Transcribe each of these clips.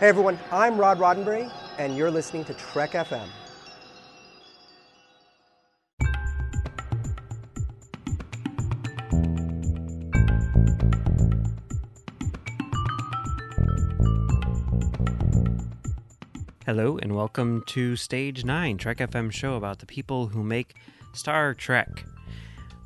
Hey everyone, I'm Rod Roddenberry, and you're listening to Trek FM. Hello and welcome to Stage 9, Trek FM show about the people who make Star Trek.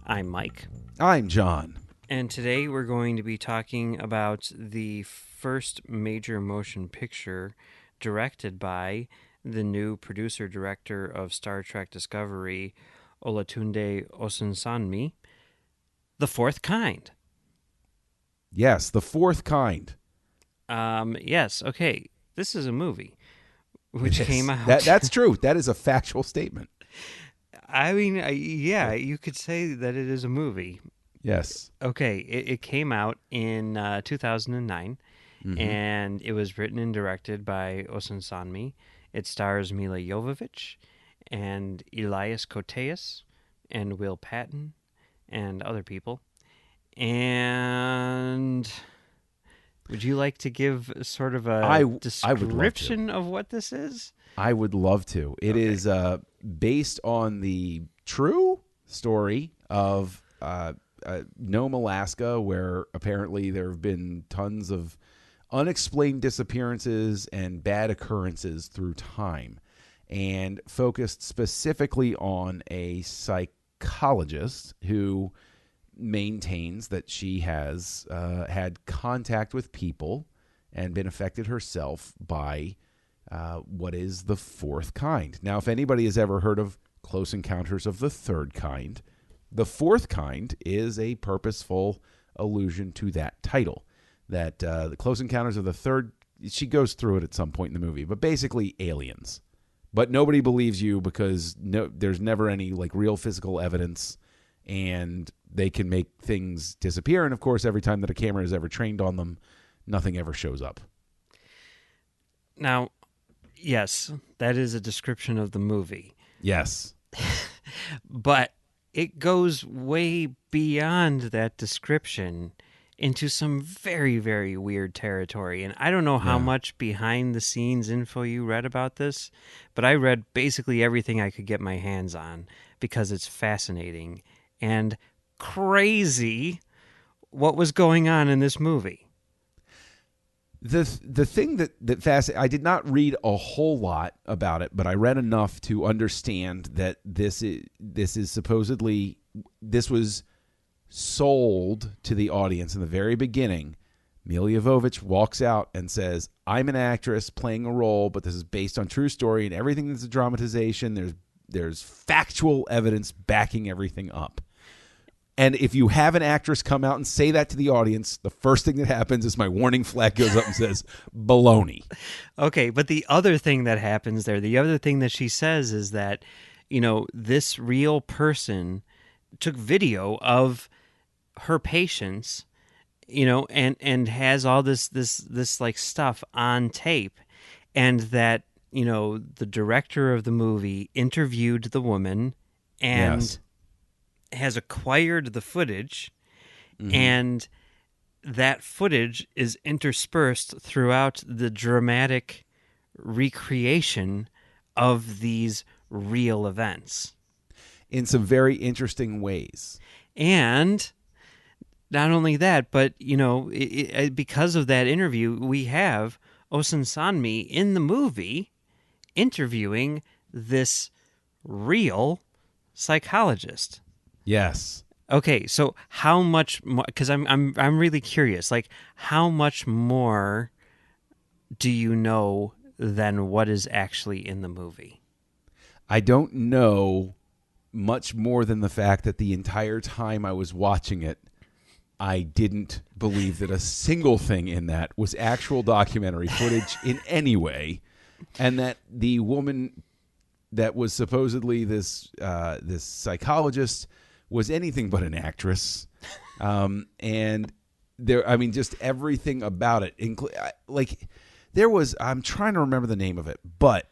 I'm Mike. I'm John. And today we're going to be talking about the first major motion picture directed by the new producer-director of Star Trek Discovery, Olatunde Osunsanmi, The Fourth Kind. Yes, The Fourth Kind. Yes, okay. This is a movie which came out. That's true. That is a factual statement. I mean, yeah, you could say that it is a movie. Yes. Okay, it came out in 2009, and it was written and directed by Osunsanmi. It stars Mila Jovovich and Elias Koteas and Will Patton and other people. And would you like to give sort of a description of what this is? I would love to. It is based on the true story of Nome, Alaska, where apparently there have been tons of unexplained disappearances and bad occurrences through time, and focused specifically on a psychologist who maintains that she has had contact with people and been affected herself by what is the fourth kind. Now, if anybody has ever heard of Close Encounters of the Third Kind, the fourth kind is a purposeful allusion to that title. That the Close Encounters of the Third, she goes through it at some point in the movie, but basically aliens. But nobody believes you because there's never any like real physical evidence, and they can make things disappear. And of course, every time that a camera is ever trained on them, nothing ever shows up. Now, yes, that is a description of the movie. Yes. But it goes way beyond that description into some very, very weird territory. And I don't know how much behind-the-scenes info you read about this, but I read basically everything I could get my hands on because it's fascinating and crazy what was going on in this movie. The thing that fascinates, I did not read a whole lot about it, but I read enough to understand that this is supposedly, this was sold to the audience in the very beginning. Mila Jovovich walks out and says, "I'm an actress playing a role, but this is based on true story, and everything is a dramatization. There's factual evidence backing everything up." And if you have an actress come out and say that to the audience, the first thing that happens is my warning flag goes up and says, baloney. Okay, but the other thing that happens there, the other thing that she says is that, this real person took video of her patients, and has all this like stuff on tape, and that, the director of the movie interviewed the woman and... Yes. has acquired the footage, and that footage is interspersed throughout the dramatic recreation of these real events. In some very interesting ways. And not only that, but, because of that interview, we have Osunsanmi in the movie interviewing this real psychologist. Yes. Okay, so how much more? Because I'm really curious. Like, how much more do you know than what is actually in the movie? I don't know much more than the fact that the entire time I was watching it, I didn't believe that a single thing in that was actual documentary footage in any way, and that the woman that was supposedly this psychologist was anything but an actress. And just everything about it. I'm trying to remember the name of it, but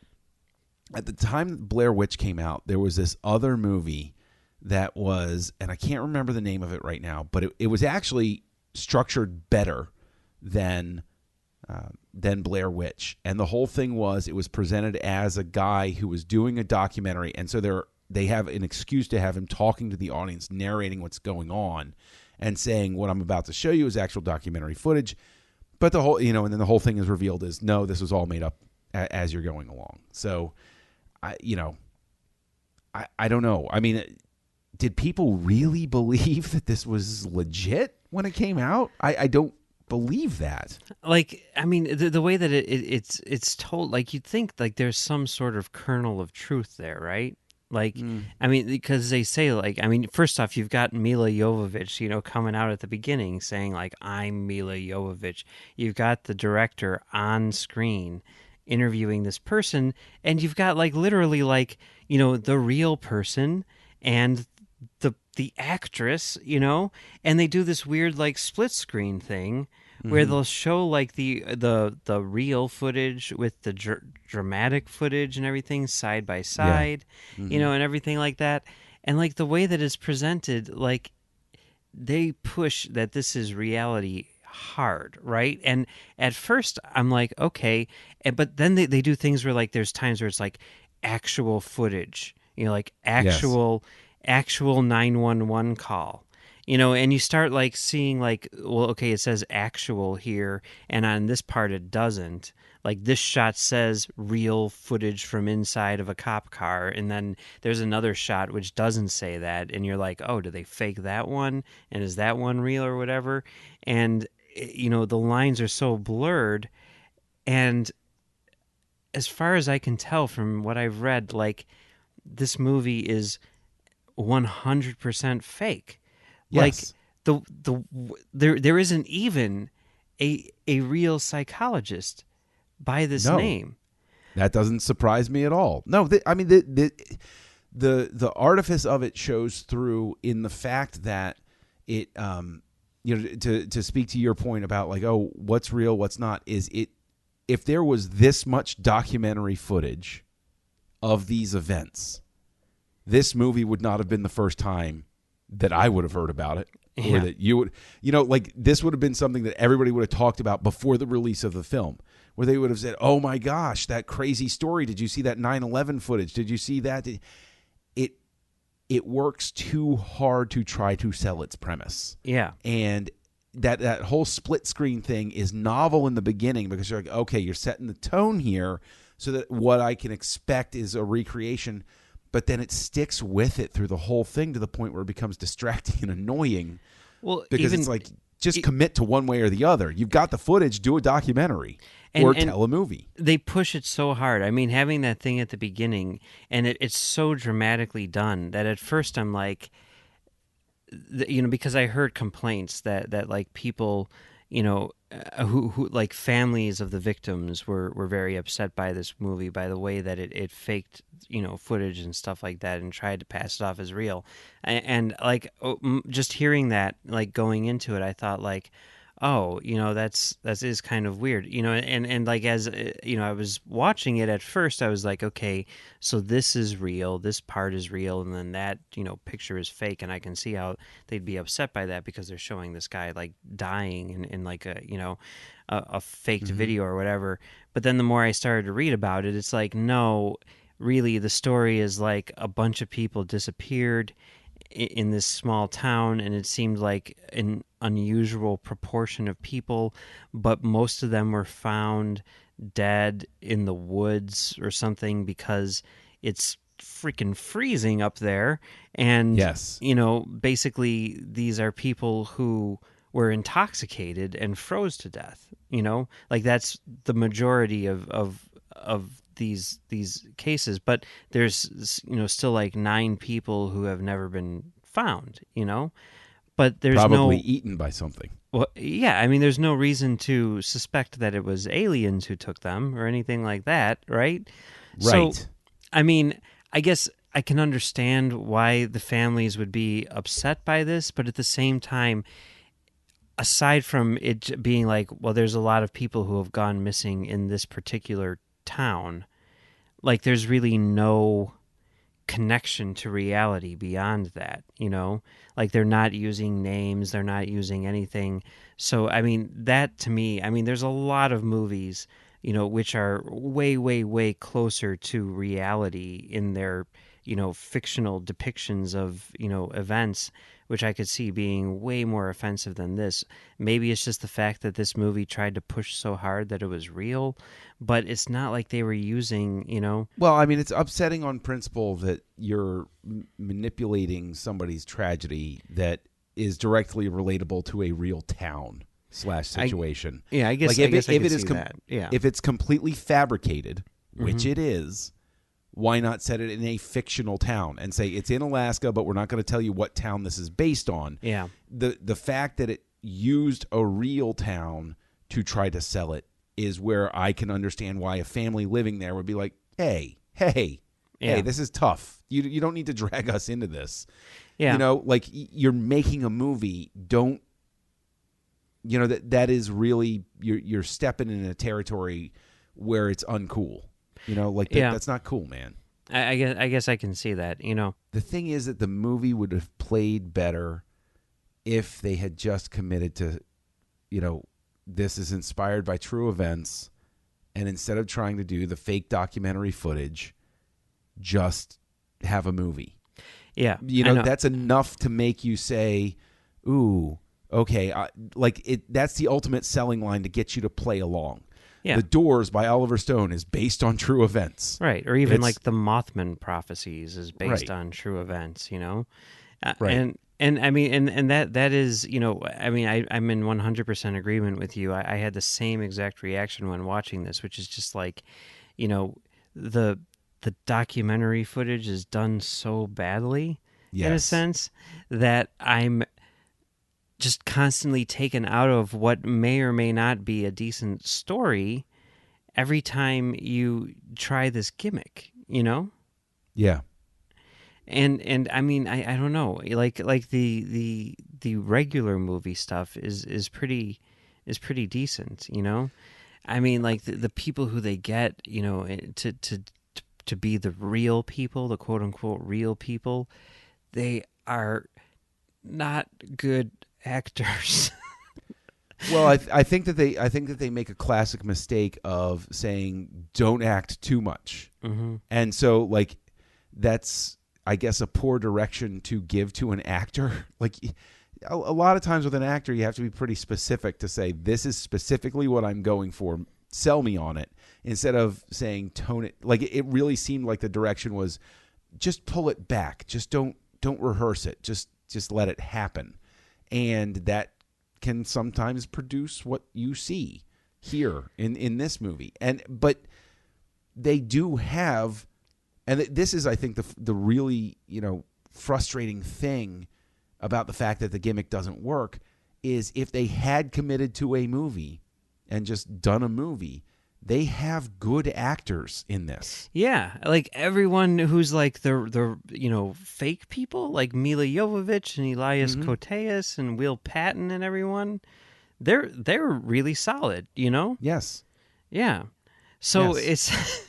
at the time Blair Witch came out, there was this other movie that was, and I can't remember the name of it right now, but it was actually structured better than than Blair Witch. And the whole thing was, it was presented as a guy who was doing a documentary, and so they have an excuse to have him talking to the audience, narrating what's going on, and saying what I'm about to show you is actual documentary footage. But the whole, and then the whole thing is revealed as, no, this was all made up as you're going along. So, I don't know. I mean, did people really believe that this was legit when it came out? I don't believe that. Like, I mean, the way that it's told, like, you'd think like there's some sort of kernel of truth there, right? Like, I mean, because they say, like, I mean, first off, you've got Mila Jovovich, coming out at the beginning saying, like, I'm Mila Jovovich. You've got the director on screen interviewing this person, and you've got, like, literally, like, the real person and the actress, and they do this weird, like, split screen thing where they'll show, like, the real footage with the dramatic footage and everything side by side, and everything like that. And, like, the way that it's presented, like, they push that this is reality hard, right? And at first I'm like, okay, but then they do things where, like, there's times where it's like actual footage, like actual 911 call, and you start, like, seeing, like, well, okay, it says actual here, and on this part it doesn't. Like, this shot says real footage from inside of a cop car, and then there's another shot which doesn't say that, and you're like, oh, do they fake that one? And is that one real or whatever? And, the lines are so blurred, and as far as I can tell from what I've read, like, this movie is 100% fake. Yes. Like, there isn't even a real psychologist by this name. That doesn't surprise me at all. No, I mean, the artifice of it shows through in the fact that it, to speak to your point about, like, oh, what's real, what's not, is it, if there was this much documentary footage of these events, this movie would not have been the first time that I would have heard about it, or that you would, like, this would have been something that everybody would have talked about before the release of the film, where they would have said, oh my gosh, that crazy story. Did you see that 9/11 footage? Did you see that? It works too hard to try to sell its premise. Yeah. And that whole split screen thing is novel in the beginning, because you're like, okay, you're setting the tone here so that what I can expect is a recreation. But then it sticks with it through the whole thing to the point where it becomes distracting and annoying. Well, because it's like, just commit to one way or the other. You've got the footage, do a documentary or tell a movie. They push it so hard. I mean, having that thing at the beginning, and it's so dramatically done that at first I'm like, because I heard complaints that like, people, who like, families of the victims were very upset by this movie, by the way that it faked, footage and stuff like that, and tried to pass it off as real. And like, just hearing that, like, going into it, I thought, like, oh, that is kind of weird, and like, as I was watching it at first, I was like, okay, so this is real, this part is real, and then that, picture is fake, and I can see how they'd be upset by that, because they're showing this guy, like, dying in like a faked video or whatever. But then the more I started to read about it, it's like, no, really, the story is like a bunch of people disappeared in this small town, and it seemed like an unusual proportion of people, but most of them were found dead in the woods or something, because it's freaking freezing up there. And yes, basically these are people who were intoxicated and froze to death. Like, that's the majority of these cases, but there's still like 9 people who have never been found, but there's probably eaten by something. Well, yeah, I mean, there's no reason to suspect that it was aliens who took them or anything like that, right? Right. So, I mean, I guess I can understand why the families would be upset by this, but at the same time, aside from it being like, well, there's a lot of people who have gone missing in this particular town, like, there's really no connection to reality beyond that, like they're not using names, they're not using anything. So I mean, that to me, I mean, there's a lot of movies which are way way way closer to reality in their fictional depictions of events, which I could see being way more offensive than this. Maybe it's just the fact that this movie tried to push so hard that it was real, but it's not like they were using, Well, I mean, it's upsetting on principle that you're manipulating somebody's tragedy that is directly relatable to a real town / situation. I guess like I guess I if could it is see that. Yeah. if it's completely fabricated, which it is, why not set it in a fictional town and say it's in Alaska, but we're not going to tell you what town this is based on? Yeah. The fact that it used a real town to try to sell it is where I can understand why a family living there would be like, hey, this is tough. You don't need to drag us into this. Yeah. Like you're making a movie. Don't, that is really, you're stepping in a territory where it's uncool. That's not cool, man. I guess I can see that, The thing is that the movie would have played better if they had just committed to, this is inspired by true events, and instead of trying to do the fake documentary footage, just have a movie. Yeah. That's enough to make you say, ooh, okay, that's the ultimate selling line to get you to play along. Yeah. The Doors by Oliver Stone is based on true events. Right. Or even like the Mothman prophecies is based on true events, Right. And I mean, and that is, I mean, I'm in 100% agreement with you. I had the same exact reaction when watching this, which is just like, the documentary footage is done so badly in a sense that I'm just constantly taken out of what may or may not be a decent story every time you try this gimmick, Yeah. And I mean, I don't know, like the regular movie stuff is pretty decent, I mean, like the people who they get, to be the real people, the quote unquote real people, they are not good actors. Well, I think that they make a classic mistake of saying don't act too much, and so like that's, I guess, a poor direction to give to an actor. Like a lot of times with an actor, you have to be pretty specific to say this is specifically what I'm going for. Sell me on it, instead of saying tone it. Like it really seemed like the direction was just pull it back, just don't rehearse it, just let it happen, and that can sometimes produce what you see here in this movie. But they do have, and this is, I think, the really frustrating thing about the fact that the gimmick doesn't work is if they had committed to a movie and just done a movie, they have good actors in this. Yeah, like everyone who's like the fake people, like Mila Jovovich and Elias Koteas and Will Patton and everyone, they're really solid, Yes. Yeah. So Yes.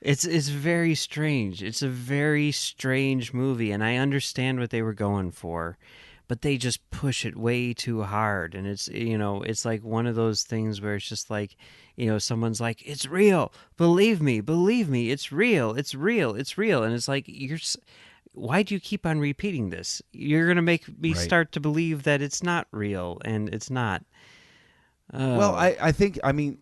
it's very strange. It's a very strange movie, and I understand what they were going for, but they just push it way too hard. And it's, it's like one of those things where it's just like, someone's like, it's real. Believe me, it's real. It's real. It's real. And it's like, why do you keep on repeating this? You're going to make me start to believe that it's not real, and it's not. Well, I think, I mean,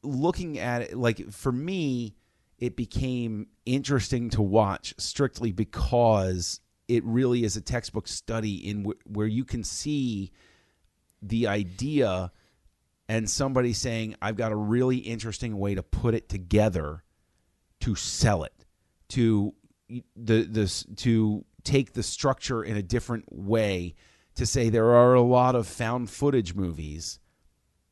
looking at it, like for me, it became interesting to watch strictly because it really is a textbook study in where you can see the idea and somebody saying, I've got a really interesting way to put it together to sell it, to take the structure in a different way, to say there are a lot of found footage movies.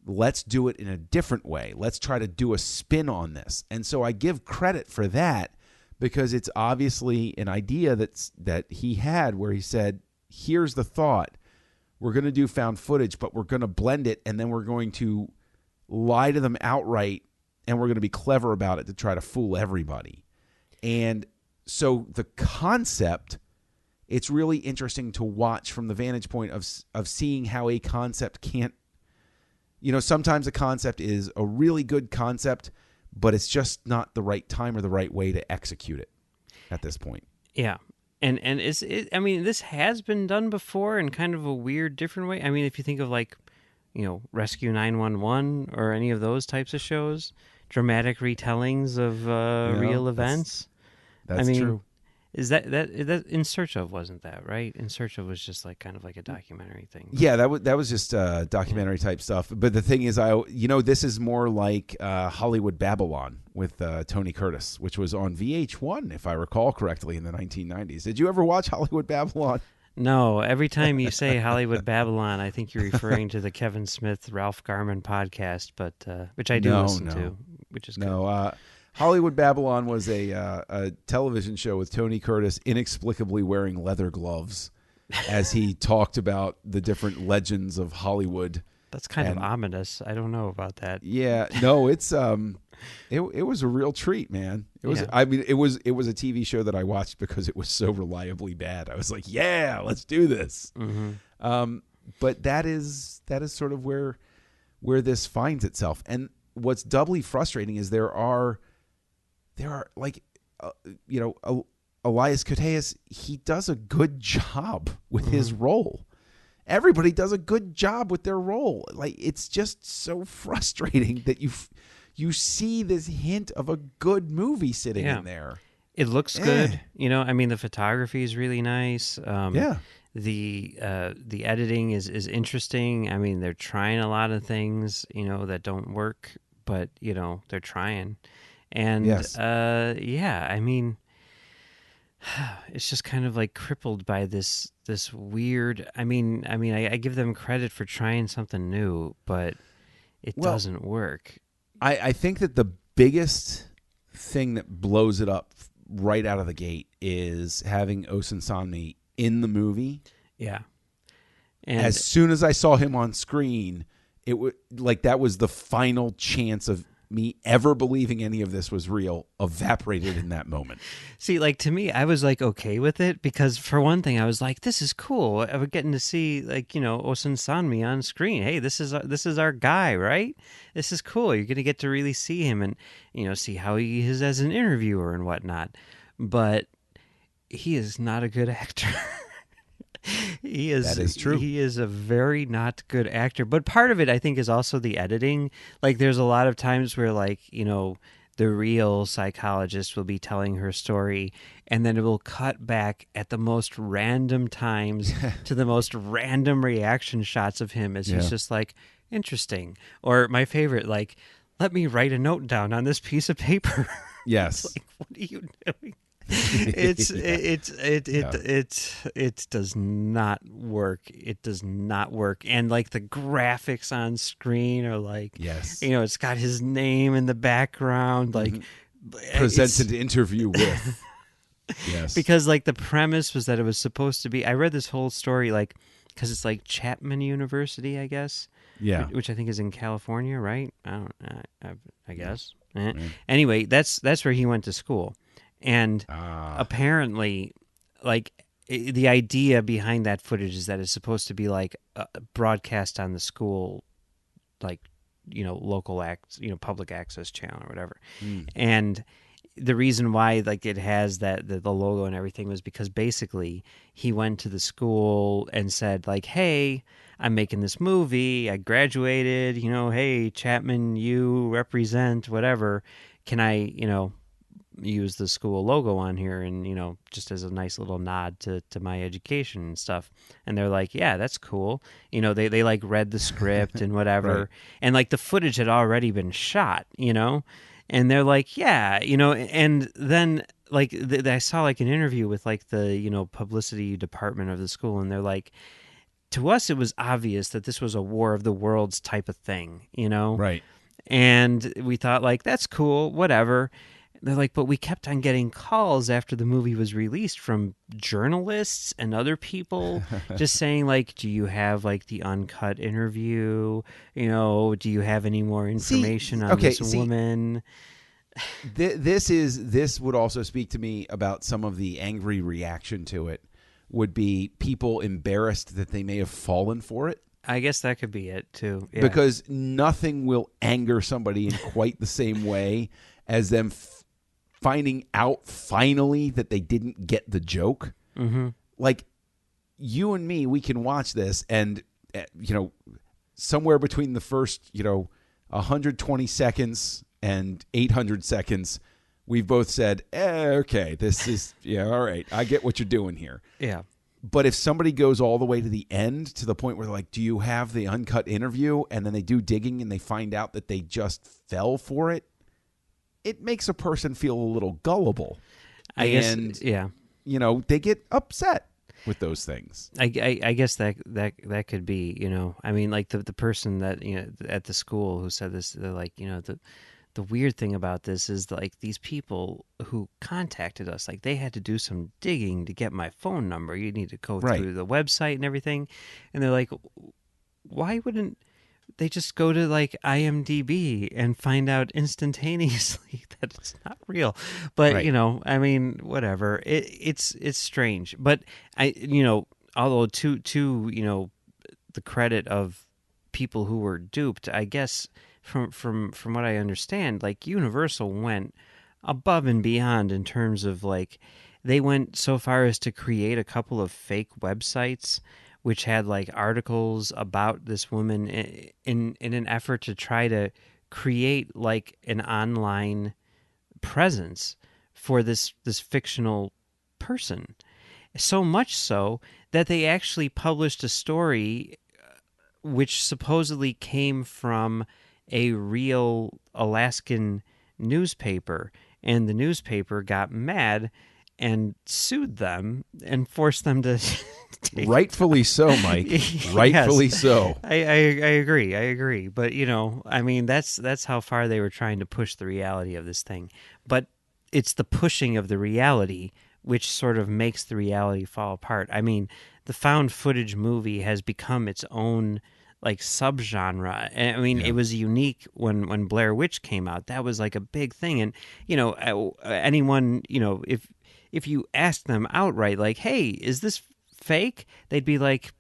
Let's do it in a different way. Let's try to do a spin on this. And so I give credit for that, because it's obviously an idea that he had where he said, here's the thought. We're going to do found footage, but we're going to blend it, and then we're going to lie to them outright, and we're going to be clever about it to try to fool everybody. And so the concept, it's really interesting to watch from the vantage point of seeing how a concept can't, sometimes a concept is a really good concept, but it's just not the right time or the right way to execute it at this point. Yeah. And I mean, this has been done before in kind of a weird, different way. I mean, if you think of like, Rescue 911 or any of those types of shows, dramatic retellings of real events. That's true. Is that In Search Of wasn't that right? In Search Of was just like kind of like a documentary thing. Yeah, that was just documentary type stuff. But the thing is, this is more like Hollywood Babylon with Tony Curtis, which was on VH1, if I recall correctly, in the 1990s. Did you ever watch Hollywood Babylon? No, every time you say Hollywood Babylon, I think you're referring to the Kevin Smith, Ralph Garman podcast, but which I do listen to, which is good. Hollywood Babylon was a television show with Tony Curtis inexplicably wearing leather gloves as he talked about the different legends of Hollywood. That's kind of ominous. I don't know about that. Yeah, no, it's it was a real treat, man. It was. Yeah. I mean, it was a TV show that I watched because it was so reliably bad. I was like, yeah, let's do this. Mm-hmm. But that is sort of where this finds itself. And what's doubly frustrating is there are like, Elias Koteas, he does a good job with his role. Everybody does a good job with their role. Like, it's just so frustrating that you see this hint of a good movie sitting in there. It looks good. I mean, the photography is really nice. The editing is interesting. I mean, they're trying a lot of things, that don't work, but, they're trying. And, I mean, it's just kind of like crippled by this weird, I give them credit for trying something new, but it doesn't work. I think that the biggest thing that blows it up right out of the gate is having Osun Sanmi in the movie. Yeah. And as soon as I saw him on screen, it was like that was the final chance of me ever believing any of this was real evaporated in that moment. See, like, to me, I was like okay with it because for one thing, I was like, this is cool. I was getting to see Osun Sanmi on screen. Hey, this is our guy, right? This is cool. You're going to get to really see him and, see how he is as an interviewer and whatnot. But he is not a good actor. That is true. He is a very not good actor. But part of it, I think, is also the editing. Like, there's a lot of times where, the real psychologist will be telling her story, and then it will cut back at the most random times to the most random reaction shots of him as he's just like, interesting. Or my favorite, like, let me write a note down on this piece of paper. Yes. Like, what are you doing? It does not work. It does not work. And like the graphics on screen are like, it's got his name in the background, like presented interview with. Yes. Because like the premise was that it was supposed to be, I read this whole story like, because it's like Chapman University, I guess. Yeah. Which I think is in California, right? I guess. Yeah. Anyway, that's where he went to school. And apparently, like, the idea behind that footage is that it's supposed to be like broadcast on the school, like, local public access channel or whatever. And the reason why like it has that the logo and everything was because basically he went to the school and said like, hey, I'm making this movie, I graduated, hey, Chapman, you represent whatever, can I use the school logo on here and just as a nice little nod to my education and stuff. And they're like, yeah, that's cool. They like read the script and whatever. Right. And like the footage had already been shot, and they're like, yeah, and then like I saw like an interview with like the publicity department of the school, and they're like, to us it was obvious that this was a War of the Worlds type of thing, Right. And we thought like, that's cool, whatever. They're like, but we kept on getting calls after the movie was released from journalists and other people just saying, like, do you have, like, the uncut interview? Do you have any more information on this woman? This would also speak to me about some of the angry reaction to it. Would be people embarrassed that they may have fallen for it. I guess that could be it too. Yeah. Because nothing will anger somebody in quite the same way as them finding out finally that they didn't get the joke. Mm-hmm. Like, you and me, we can watch this and, somewhere between the first, 120 seconds and 800 seconds, we've both said, okay, this is, all right, I get what you're doing here. Yeah. But if somebody goes all the way to the end, to the point where they're like, do you have the uncut interview? And then they do digging and they find out that they just fell for it. It makes a person feel a little gullible. I guess, yeah. They get upset with those things. I guess that could be, I mean, like the person that, at the school who said this, they're like, the weird thing about this is like these people who contacted us, like they had to do some digging to get my phone number. You need to go through the website and everything. And they're like, why wouldn't they just go to like IMDb and find out instantaneously that it's not real? But, I mean, whatever. It's strange. But although to the credit of people who were duped, I guess from what I understand, like Universal went above and beyond in terms of like they went so far as to create a couple of fake websites which had like articles about this woman in an effort to try to create like an online presence for this fictional person. So much so that they actually published a story which supposedly came from a real Alaskan newspaper, and the newspaper got mad and sued them and forced them to take rightfully so, Mike. Rightfully so. I agree. But I mean, that's how far they were trying to push the reality of this thing. But it's the pushing of the reality which sort of makes the reality fall apart. I mean, the found footage movie has become its own like subgenre. I mean, It was unique when Blair Witch came out. That was like a big thing. And, anyone, if you ask them outright, like, hey, is this fake? They'd be like,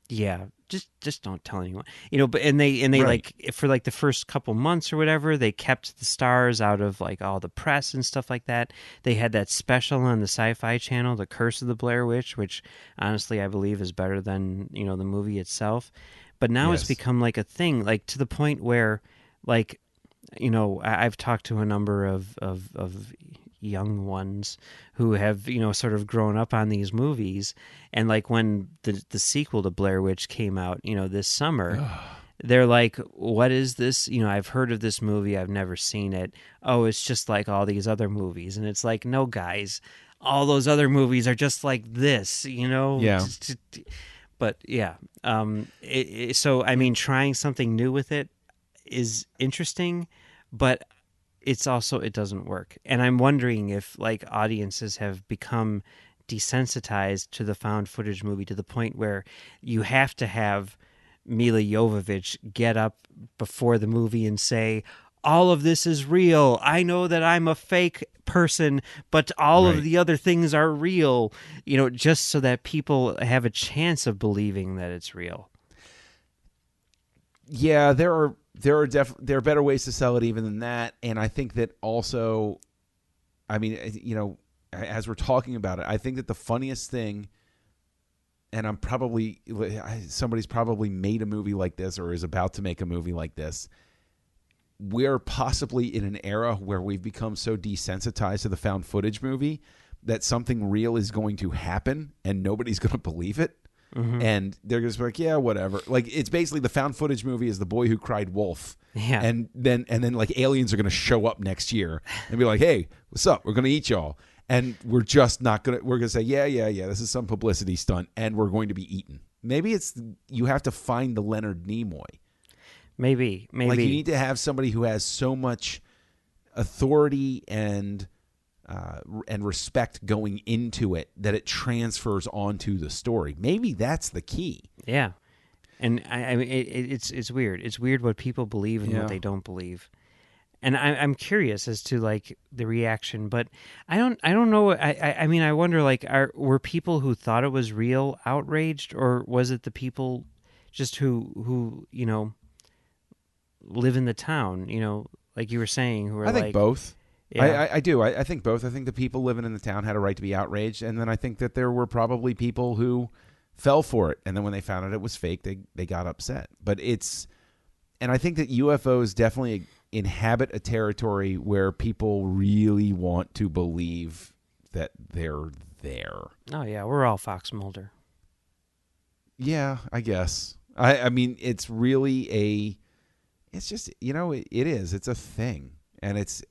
yeah, just don't tell anyone. But they right. like for like the first couple months or whatever, they kept the stars out of like all the press and stuff like that. They had that special on the Sci-Fi Channel, The Curse of the Blair Witch, which honestly I believe is better than, the movie itself. But now it's become like a thing, like to the point where, like, I've talked to a number of young ones who have, sort of grown up on these movies. And like when the sequel to Blair Witch came out, this summer, they're like, what is this? I've heard of this movie. I've never seen it. Oh, it's just like all these other movies. And it's like, no, guys, all those other movies are just like this, Yeah. But yeah, so I mean, trying something new with it is interesting, but it doesn't work. And I'm wondering if like audiences have become desensitized to the found footage movie to the point where you have to have Mila Jovovich get up before the movie and say, all of this is real. I know that I'm a fake person, but all of the other things are real, just so that people have a chance of believing that it's real. Yeah, there are better ways to sell it even than that. And I think that also, I mean, as we're talking about it, I think that the funniest thing, and somebody's probably made a movie like this or is about to make a movie like this. We're possibly in an era where we've become so desensitized to the found footage movie that something real is going to happen and nobody's going to believe it. Mm-hmm. And they're just like, yeah, whatever. Like, it's basically the found footage movie is The Boy Who Cried Wolf. Yeah. And then like aliens are going to show up next year and be like, hey, what's up? We're going to eat y'all. And we're just not going to, we're going to say, yeah, this is some publicity stunt and we're going to be eaten. Maybe you have to find the Leonard Nimoy. Maybe. Like, you need to have somebody who has so much authority and respect going into it that it transfers onto the story. Maybe that's the key. Yeah, and I mean, it's weird. It's weird what people believe and what they don't believe. and I'm curious as to like the reaction, but I don't know. I mean, I wonder, like, were people who thought it was real outraged, or was it the people just who live in the town, like you were saying, who are I think like both. Yeah. I do. I think both. I think the people living in the town had a right to be outraged, and then I think that there were probably people who fell for it, and then when they found out it was fake, they got upset. But and I think that UFOs definitely inhabit a territory where people really want to believe that they're there. Oh yeah, we're all Fox Mulder. Yeah, I guess. I mean, it's really it's just, it is. It's a thing. And it's,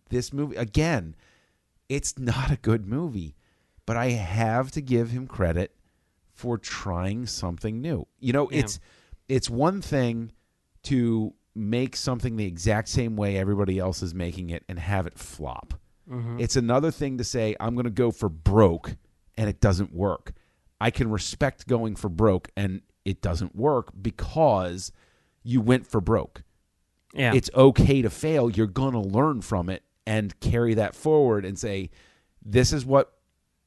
this movie, again, it's not a good movie, but I have to give him credit for trying something new. It's one thing to make something the exact same way everybody else is making it and have it flop. Mm-hmm. It's another thing to say, I'm going to go for broke, and it doesn't work. I can respect going for broke, and it doesn't work because you went for broke. Yeah. It's okay to fail. You're going to learn from it and carry that forward and say, this is what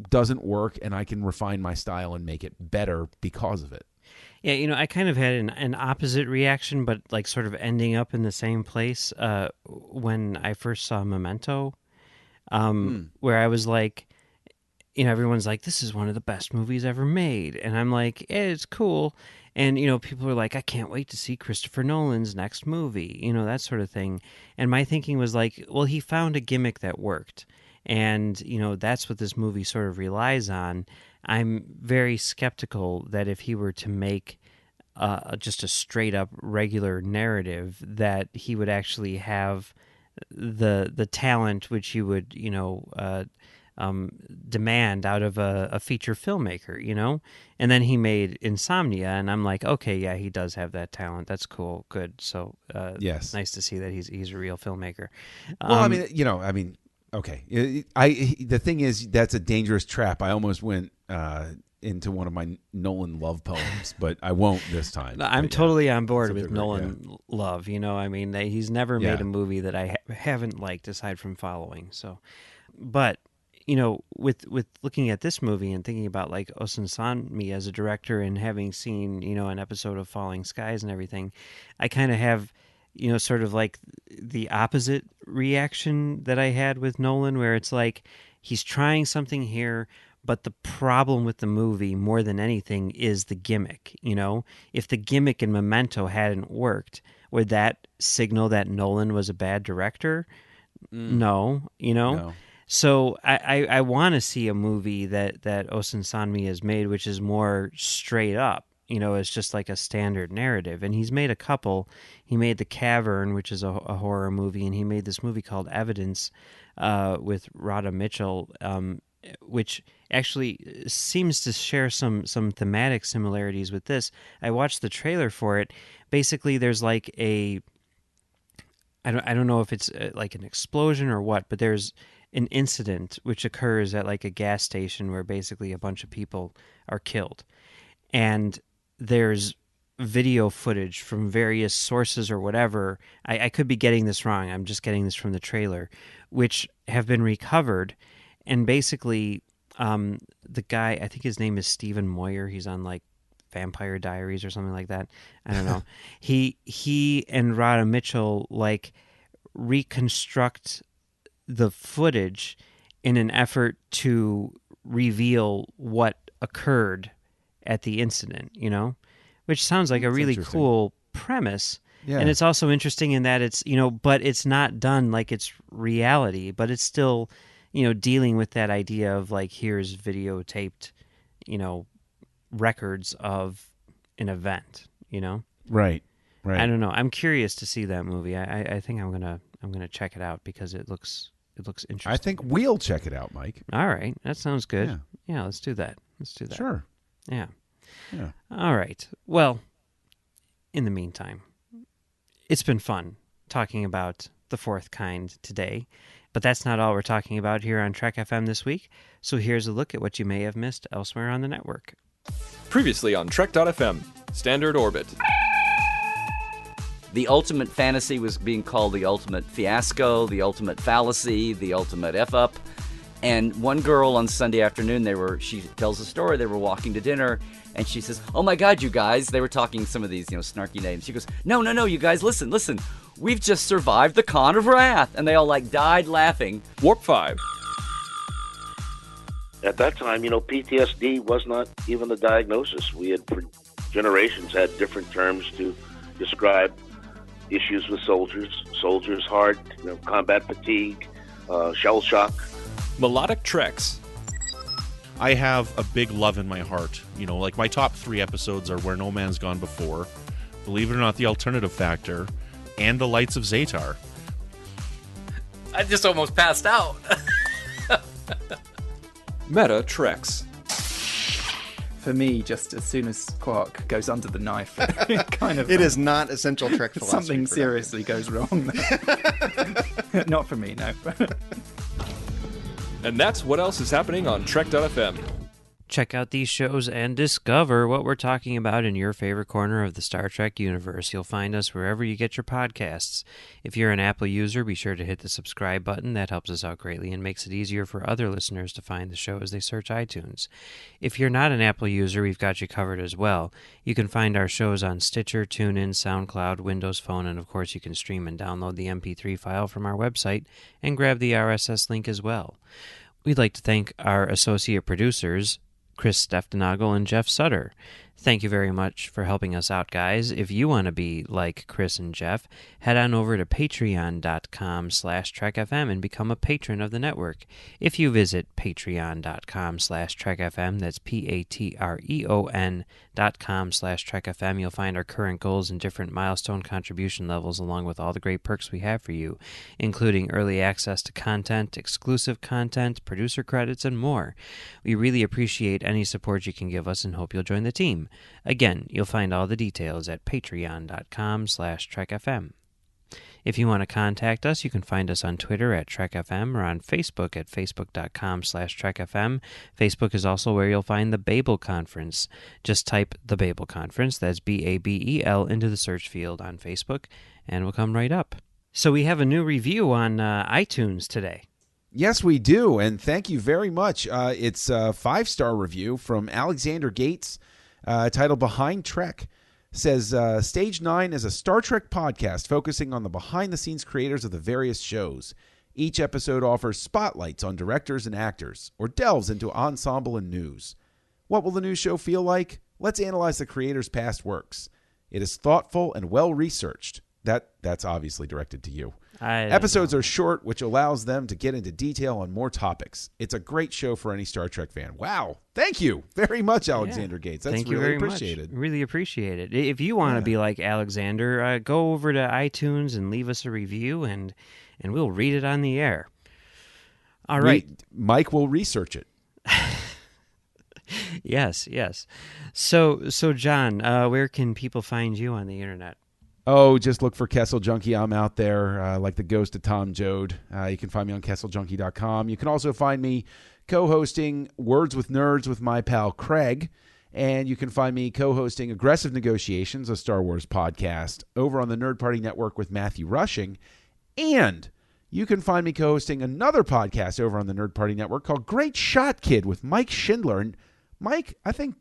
doesn't work, and I can refine my style and make it better because of it. Yeah, I kind of had an opposite reaction, but like sort of ending up in the same place when I first saw Memento, where I was like, everyone's like, this is one of the best movies ever made. And I'm like, it's cool. And, people are like, I can't wait to see Christopher Nolan's next movie, that sort of thing. And my thinking was like, well, he found a gimmick that worked. And, that's what this movie sort of relies on. I'm very skeptical that if he were to make just a straight up regular narrative, that he would actually have the talent which he would, demand out of a feature filmmaker, and then he made Insomnia, and I'm like, okay, yeah, he does have that talent. That's cool, good. So, yes, nice to see that he's a real filmmaker. Well, okay. The thing is, that's a dangerous trap. I almost went into one of my Nolan love poems, but I won't this time. I'm totally on board with Nolan love. He's never made a movie that I haven't liked aside from Following. So, but. With looking at this movie and thinking about like Osun Sanmi as a director and having seen, an episode of Falling Skies and everything, I kind of have, sort of like the opposite reaction that I had with Nolan, where it's like he's trying something here, but the problem with the movie more than anything is the gimmick. If the gimmick in Memento hadn't worked, would that signal that Nolan was a bad director? No. No. So I want to see a movie that Osun Sanmi has made, which is more straight up. It's just like a standard narrative. And he's made a couple. He made The Cavern, which is a horror movie, and he made this movie called Evidence with Radha Mitchell, which actually seems to share some thematic similarities with this. I watched the trailer for it. Basically, there's like I don't know if it's like an explosion or what, but there's an incident which occurs at like a gas station where basically a bunch of people are killed. And there's video footage from various sources or whatever. I could be getting this wrong. I'm just getting this from the trailer, which have been recovered. And basically, the guy, I think his name is Stephen Moyer. He's on like Vampire Diaries or something like that. I don't know. He and Radha Mitchell like reconstruct the footage in an effort to reveal what occurred at the incident, which sounds like a really cool premise. Yeah. And it's also interesting in that it's, but it's not done like it's reality, but it's still, dealing with that idea of like, here's videotaped, records of an event, Right. I don't know. I'm curious to see that movie. I think I'm gonna check it out because it looks interesting. I think we'll check it out, Mike. All right, that sounds good. Yeah, let's do that. Sure. Yeah. All right. Well, in the meantime, it's been fun talking about The Fourth Kind today, but that's not all we're talking about here on Trek FM this week. So here's a look at what you may have missed elsewhere on the network. Previously on Trek.fm, Standard Orbit. The ultimate fantasy was being called the ultimate fiasco, the ultimate fallacy, the ultimate F-up. And one girl on Sunday afternoon, she tells a story, they were walking to dinner, and she says, "Oh my God, you guys," they were talking some of these, snarky names. She goes, No, you guys, listen. We've just survived the Con of Wrath. And they all died laughing. Warp 5. At that time, PTSD was not even a diagnosis. We had, for generations, had different terms to describe issues with soldiers' heart, combat fatigue, shell shock. Melodic Treks. I have a big love in my heart. My top 3 episodes are Where No Man's Gone Before, Believe It or Not, The Alternative Factor, and The Lights of Zatar. I just almost passed out. Meta Treks. For me, just as soon as Quark goes under the knife, it is not essential Trek philosophy. Something seriously goes wrong there. Not for me, no. And that's what else is happening on Trek.fm. Check out these shows and discover what we're talking about in your favorite corner of the Star Trek universe. You'll find us wherever you get your podcasts. If you're an Apple user, be sure to hit the subscribe button. That helps us out greatly and makes it easier for other listeners to find the show as they search iTunes. If you're not an Apple user, we've got you covered as well. You can find our shows on Stitcher, TuneIn, SoundCloud, Windows Phone, and of course you can stream and download the MP3 file from our website and grab the RSS link as well. We'd like to thank our associate producers, Chris Steftenagel and Jeff Sutter. Thank you very much for helping us out, guys. If you want to be like Chris and Jeff, head on over to patreon.com/TrekFM and become a patron of the network. If you visit patreon.com/TrekFM, that's patreon.com/TrekFM, you'll find our current goals and different milestone contribution levels, along with all the great perks we have for you, including early access to content, exclusive content, producer credits, and more. We really appreciate any support you can give us and hope you'll join the team. Again, you'll find all the details at patreon.com/TrekFM. If you want to contact us, you can find us on Twitter at TrekFM or on Facebook at facebook.com/TrekFM. Facebook is also where you'll find the Babel Conference. Just type the Babel Conference, that's Babel, into the search field on Facebook, and we'll come right up. So we have a new review on iTunes today. Yes, we do, and thank you very much. It's a 5-star review from Alexander Gates, titled Behind Trek. Says, Stage 9 is a Star Trek podcast focusing on the behind-the-scenes creators of the various shows. Each episode offers spotlights on directors and actors, or delves into ensemble and news. What will the new show feel like? Let's analyze the creators' past works. It is thoughtful and well-researched. That's obviously directed to you. Episodes are short, which allows them to get into detail on more topics. It's a great show for any Star Trek fan. Wow. Thank you very much, Alexander Gates. That's really appreciated. Really appreciate it. If you want to be like Alexander, go over to iTunes and leave us a review, and we'll read it on the air. All right. Mike will research it. Yes. So John, where can people find you on the internet? Oh, just look for Kessel Junkie. I'm out there like the ghost of Tom Joad. You can find me on kesseljunkie.com. You can also find me co-hosting Words with Nerds with my pal Craig. And you can find me co-hosting Aggressive Negotiations, a Star Wars podcast, over on the Nerd Party Network with Matthew Rushing. And you can find me co-hosting another podcast over on the Nerd Party Network called Great Shot Kid with Mike Schindler. And Mike, I think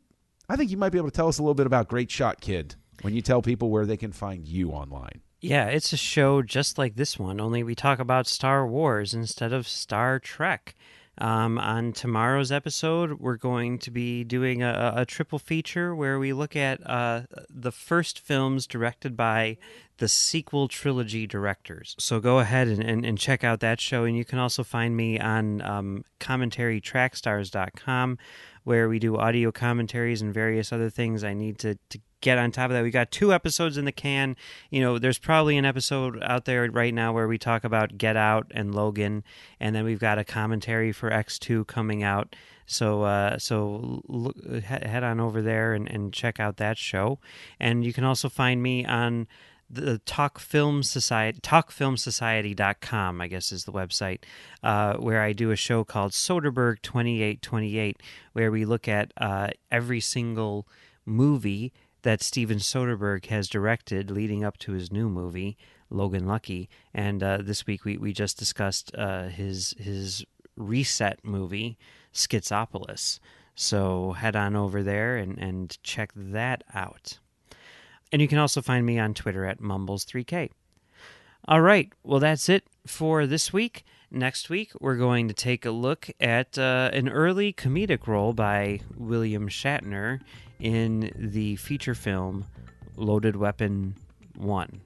you might be able to tell us a little bit about Great Shot Kid when you tell people where they can find you online. Yeah, it's a show just like this one, only we talk about Star Wars instead of Star Trek. On tomorrow's episode, we're going to be doing a triple feature where we look at the first films directed by the sequel trilogy directors. So go ahead and check out that show, and you can also find me on commentarytrackstars.com, where we do audio commentaries and various other things I need to get on top of that. We got 2 episodes in the can. There's probably an episode out there right now where we talk about Get Out and Logan, and then we've got a commentary for X2 coming out. So head on over there and check out that show. And you can also find me on the Talk Film Society, talkfilmsociety.com, I guess is the website, where I do a show called Soderbergh 2828, where we look at every single movie that Steven Soderbergh has directed leading up to his new movie, Logan Lucky. And this week we just discussed his reset movie, Schizopolis. So head on over there and check that out. And you can also find me on Twitter at Mumbles3K. All right, well, that's it for this week. Next week, we're going to take a look at an early comedic role by William Shatner in the feature film Loaded Weapon 1.